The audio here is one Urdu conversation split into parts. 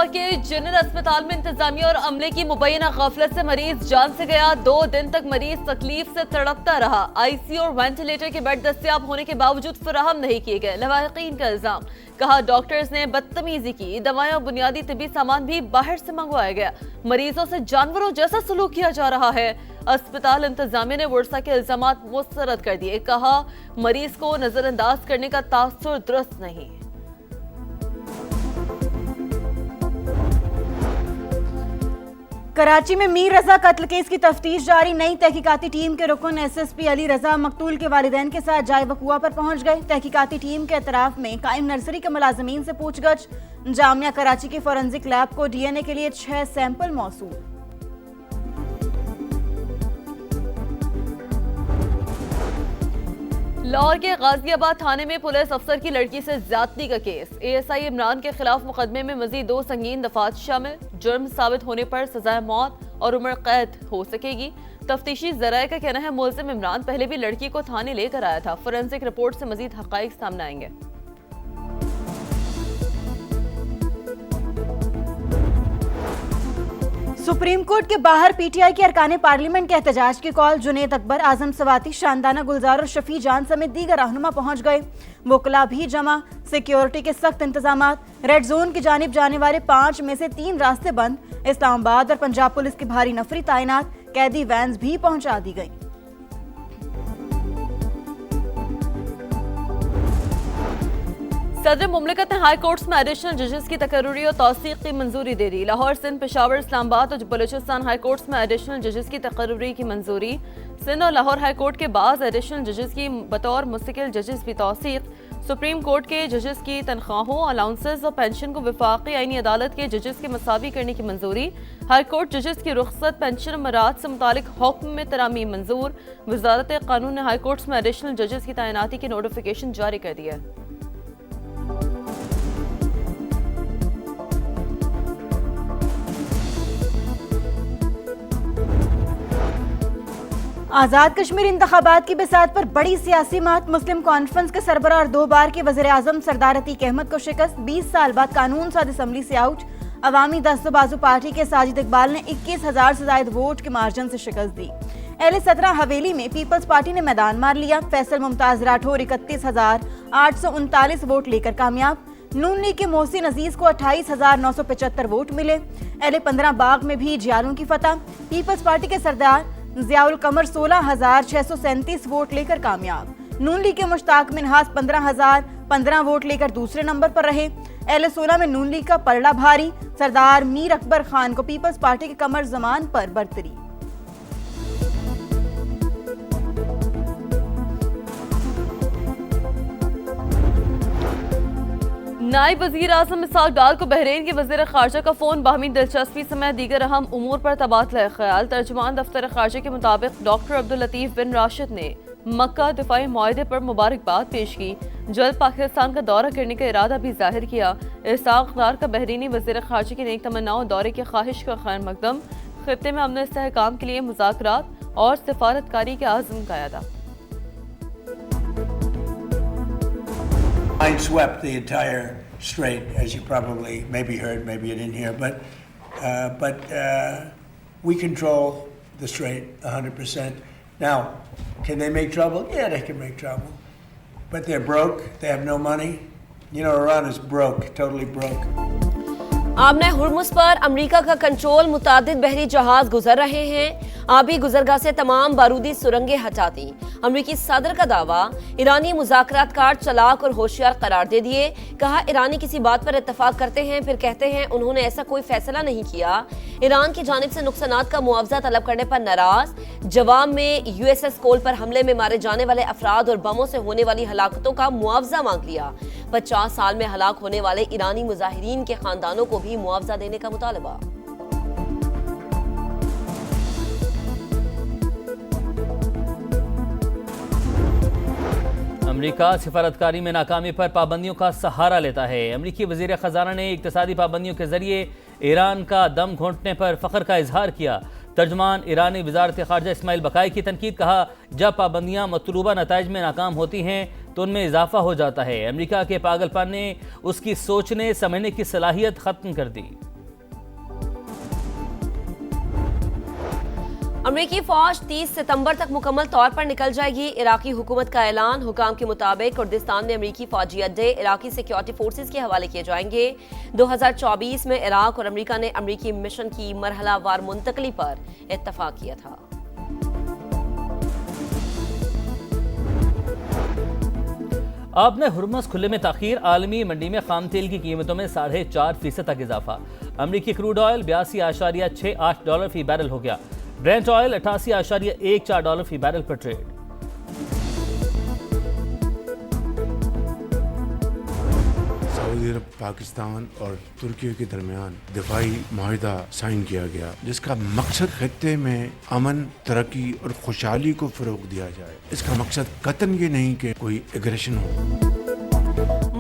لاہور کے جنرل اسپتال میں انتظامیہ اور عملے کی مبینہ غفلت سے مریض جان سے گیا۔ 2 دن تک مریض تکلیف سے تڑپتا رہا۔ آئی سی اور وینٹیلیٹر کے بیڈ دستیاب ہونے کے باوجود فراہم نہیں کیے گئے۔ لواحقین کا الزام، کہا ڈاکٹرز نے بدتمیزی کی، دوائیں اور بنیادی طبی سامان بھی باہر سے منگوایا گیا۔ مریضوں سے جانوروں جیسا سلوک کیا جا رہا ہے۔ اسپتال انتظامیہ نے ورثہ کے الزامات مسترد کر دیے، کہا مریض کو نظر انداز کرنے کا تاثر درست نہیں۔ کراچی میں میر رضا قتل کیس کی تفتیش جاری۔ نئی تحقیقاتی ٹیم کے رکن S S P Ali Raza مقتول کے والدین کے ساتھ جائے وقوع پر پہنچ گئے۔ تحقیقاتی ٹیم کے اطراف میں قائم نرسری کے ملازمین سے پوچھ گچھ۔ جامعہ کراچی کی فورنزک لیب کو ڈی این اے کے لیے 6 سیمپل موصول۔ لاہور کے غازی آباد تھانے میں پولیس افسر کی لڑکی سے زیادتی کا case. A S I Imran کے خلاف مقدمے میں مزید 2 سنگین دفعات شامل۔ جرم ثابت ہونے پر سزائے موت اور عمر قید ہو سکے گی۔ تفتیشی ذرائع کا کہنا ہے ملزم عمران پہلے بھی لڑکی کو تھانے لے کر آیا تھا۔ فورنزک رپورٹ سے مزید حقائق سامنے آئیں گے۔ سپریم کورٹ کے باہر پی ٹی آئی کے ارکان پارلیمنٹ کے احتجاج کی کال۔ جنید اکبر، اعظم سواتی، شاندانہ گلزار اور شفیع جان سمیت دیگر رہنما پہنچ گئے۔ وکلاء بھی جمع۔ سیکیورٹی کے سخت انتظامات۔ ریڈ زون کی جانب جانے والے 5 میں سے 3 راستے بند۔ اسلام آباد اور پنجاب پولیس کی بھاری نفری تعینات۔ قیدی وینز بھی پہنچا دی گئی۔ صدر مملکت نے ہائی کورٹس میں ایڈیشنل ججز کی تقرری اور توثیق کی منظوری دے دی۔ لاہور، سندھ، پشاور، اسلام آباد اور بلوچستان ہائی کورٹس میں ایڈیشنل ججز کی تقرری کی منظوری۔ سندھ اور لاہور ہائی کورٹ کے بعض ایڈیشنل ججز کی بطور مستقل ججز بھی توثیق۔ سپریم کورٹ کے ججز کی تنخواہوں، الاؤنسز اور پینشن کو وفاقی آئینی عدالت کے ججز کے مساوی کرنے کی منظوری۔ ہائی کورٹ ججز کی رخصت، پینشن اور مراعات سے متعلق حکم میں ترامیم منظور۔ وزارت قانون نے ہائی کورٹس میں ایڈیشنل ججز کی تعیناتی کی نوٹیفیکیشن جاری کر دی ہے۔ آزاد کشمیر انتخابات کی بساط پر بڑی سیاسی مات۔ مسلم کانفرنس کے سربراہ اور 2 بار کے وزیر اعظم سردار عتیق احمد کو شکست۔ 20 سال بعد قانون ساز اسمبلی سے آؤٹ۔ عوامی دست و بازو پارٹی کے ساجد اقبال نے 21,000 سے زائد ووٹ کے مارجن سے شکست دی۔ اہل 17 حویلی میں پیپلز پارٹی نے میدان مار لیا۔ فیصل ممتاز راٹھور 31,839 ووٹ لے کر کامیاب۔ نون لیگ کے محسن عزیز کو 28,975 ووٹ ملے۔ اہل 15 باغ میں بھی جیالوں کی فتح۔ پیپلز پارٹی کے سردار ضیاء القمر 16,637 ووٹ لے کر کامیاب۔ نون لیگ کے مشتاق منہاس 15,015 ووٹ لے کر دوسرے نمبر پر رہے۔ اہل 16 میں نون لیگ کا پلڑا بھاری۔ سردار میر اکبر خان کو پیپلز پارٹی کے قمر زمان پر برتری۔ نائب وزیر اعظم اسحاق ڈار کو بحرین کے وزیر خارجہ کا فون۔ باہمی دلچسپی سمیت دیگر اہم امور پر تبادلہ خیال۔ ترجمان دفتر خارجہ کے مطابق ڈاکٹر عبداللطیف بن راشد نے مکہ دفاعی معاہدے پر مبارکباد پیش کی۔ جلد پاکستان کا دورہ کرنے کا ارادہ بھی ظاہر کیا۔ اسحاق ڈار کا بحرینی وزیر خارجہ کی نیک تمناؤں دورے کی خواہش کا خیر مقدم۔ خطے میں امن و استحکام کے لیے مذاکرات اور سفارتکاری کے عزم کا اعادہ۔ Swept the entire strait, as you probably maybe heard, maybe you didn't hear, but we control the strait 100%. Now, can they make trouble? Yeah, they can make trouble. But they're broke. They have no money. You know, Iran is broke, totally broke. آمنہ ہرمز پر امریکہ کا کنٹرول۔ متعدد بحری جہاز گزر رہے ہیں۔ آبی گزرگاہ سے تمام بارودی سرنگیں ہٹا دیں۔ امریکی صدر کا دعویٰ، ایرانی مذاکرات کار چالاک اور ہوشیار قرار دے دیے۔ کہا ایرانی کسی بات پر اتفاق کرتے ہیں پھر کہتے ہیں انہوں نے ایسا کوئی فیصلہ نہیں کیا۔ ایران کی جانب سے نقصانات کا معاوضہ طلب کرنے پر ناراض۔ جواب میں یو ایس ایس کول پر حملے میں مارے جانے والے افراد اور بموں سے ہونے والی ہلاکتوں کا معاوضہ مانگ لیا۔ 50 سال میں ہلاک ہونے والے ایرانی مظاہرین کے خاندانوں کو بھی معاوضہ دینے کا مطالبہ۔ امریکہ سفارتکاری میں ناکامی پر پابندیوں کا سہارا لیتا ہے۔ امریکی وزیر خزانہ نے اقتصادی پابندیوں کے ذریعے ایران کا دم گھونٹنے پر فخر کا اظہار کیا۔ ترجمان ایرانی وزارت خارجہ اسماعیل بقائی کی تنقید، کہا جب پابندیاں مطلوبہ نتائج میں ناکام ہوتی ہیں تو ان میں اضافہ ہو جاتا ہے۔ امریکہ کے پاگل پن نے اس کی سوچنے سمجھنے کی صلاحیت ختم کر دی۔ امریکی فوج 30 ستمبر تک مکمل طور پر نکل جائے گی، عراقی حکومت کا اعلان۔ حکام کے مطابق کردستان میں امریکی فوجی اڈے عراقی سیکیورٹی فورسز کے حوالے کیے جائیں گے۔ 2024 میں عراق اور امریکہ نے امریکی مشن کی مرحلہ وار منتقلی پر اتفاق کیا تھا۔ آپ نے ہرمز کھلے میں تاخیر، عالمی منڈی میں خام تیل کی قیمتوں میں 4.5% تک اضافہ۔ امریکی کروڈ آئل $82.68 فی بیرل ہو گیا، برینٹ آئل $88.14 فی بیرل پر ٹریڈ۔ سعودی عرب، پاکستان اور ترکی کے درمیان دفاعی معاہدہ سائن کیا گیا، جس کا مقصد خطے میں امن، ترقی اور خوشحالی کو فروغ دیا جائے۔ اس کا مقصد قطعاً یہ نہیں کہ کوئی ایگریشن ہو۔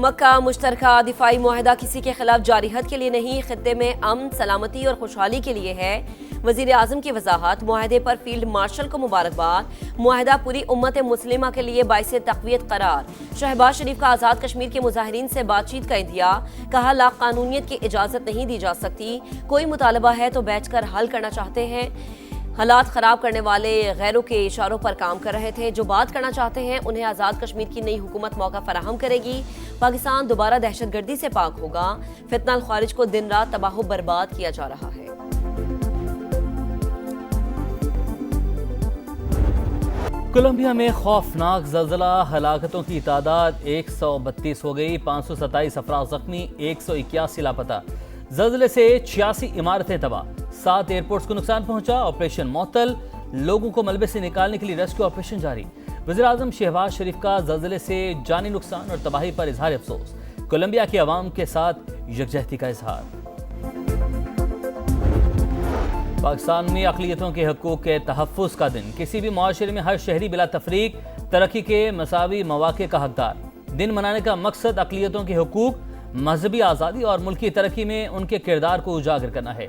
مکہ مشترکہ دفاعی معاہدہ کسی کے خلاف جارحت کے لیے نہیں، خطے میں امن، سلامتی اور خوشحالی کے لیے ہے۔ وزیر اعظم کی وضاحت، معاہدے پر فیلڈ مارشل کو مبارکباد، معاہدہ پوری امت مسلمہ کے لیے باعث تقویت قرار۔ شہباز شریف کا آزاد کشمیر کے مظاہرین سے بات چیت کا اندیا، کہا لا قانونیت کی اجازت نہیں دی جا سکتی، کوئی مطالبہ ہے تو بیٹھ کر حل کرنا چاہتے ہیں۔ حالات خراب کرنے والے غیروں کے اشاروں پر کام کر رہے تھے، جو بات کرنا چاہتے ہیں انہیں آزاد کشمیر کی نئی حکومت موقع فراہم کرے گی۔ پاکستان دوبارہ دہشت گردی سے پاک ہوگا، فتنہ الخوارج کو دن رات تباہ و برباد کیا جا رہا ہے۔ کولمبیا میں خوفناک زلزلہ، ہلاکتوں کی تعداد 132 ہو گئی، 527 افراد زخمی، 181 لاپتہ۔ زلزلے سے 86 عمارتیں تباہ، 7 ایئرپورٹس کو نقصان پہنچا، آپریشن معطل، لوگوں کو ملبے سے نکالنے کے لیے ریسکیو آپریشن جاری۔ وزیر اعظم شہباز شریف کا زلزلے سے جانی نقصان اور تباہی پر اظہار افسوس، کولمبیا کے عوام کے ساتھ یکجہتی کا اظہار۔ پاکستان میں اقلیتوں کے حقوق کے تحفظ کا دن، کسی بھی معاشرے میں ہر شہری بلا تفریق ترقی کے مساوی مواقع کا حقدار۔ دن منانے کا مقصد اقلیتوں کے حقوق، مذہبی آزادی اور ملکی ترقی میں ان کے کردار کو اجاگر کرنا ہے۔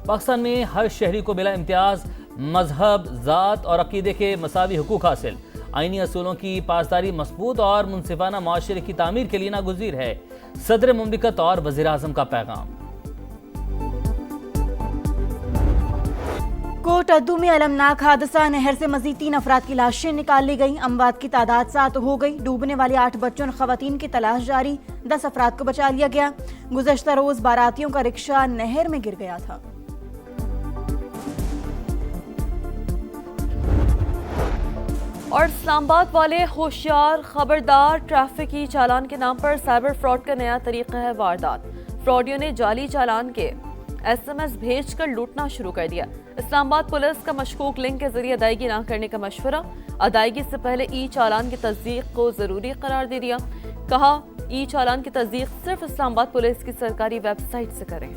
پاکستان میں ہر شہری کو بلا امتیاز مذہب، ذات اور عقیدے کے مساوی حقوق حاصل، آئینی اصولوں کی پاسداری مضبوط اور منصفانہ معاشرے کی تعمیر کے لیے ناگزیر ہے، صدر مملکت اور وزیر اعظم کا پیغام۔ کوٹ ادو میں المناک حادثہ، نہر سے مزید 3 افراد کی لاشیں نکال لی گئیں، اموات کی تعداد 7 ہو گئی، ڈوبنے والے 8 بچوں اور خواتین کی تلاش جاری، 10 افراد کو بچا لیا گیا۔ گزشتہ روز باراتیوں کا رکشہ نہر میں گر گیا تھا۔ اور اسلام آباد والے ہوشیار، خبردار، ٹریفک ای چالان کے نام پر سائبر فراڈ کا نیا طریقہ ہے واردات۔ فراڈیوں نے جعلی چالان کے SMS بھیج کر لوٹنا شروع کر دیا۔ اسلام آباد پولیس کا مشکوک لنک کے ذریعے ادائیگی نہ کرنے کا مشورہ، ادائیگی سے پہلے ای چالان کی تصدیق کو ضروری قرار دے دیا، کہا ای چالان کی تصدیق صرف اسلام آباد پولیس کی سرکاری ویب سائٹ سے کریں۔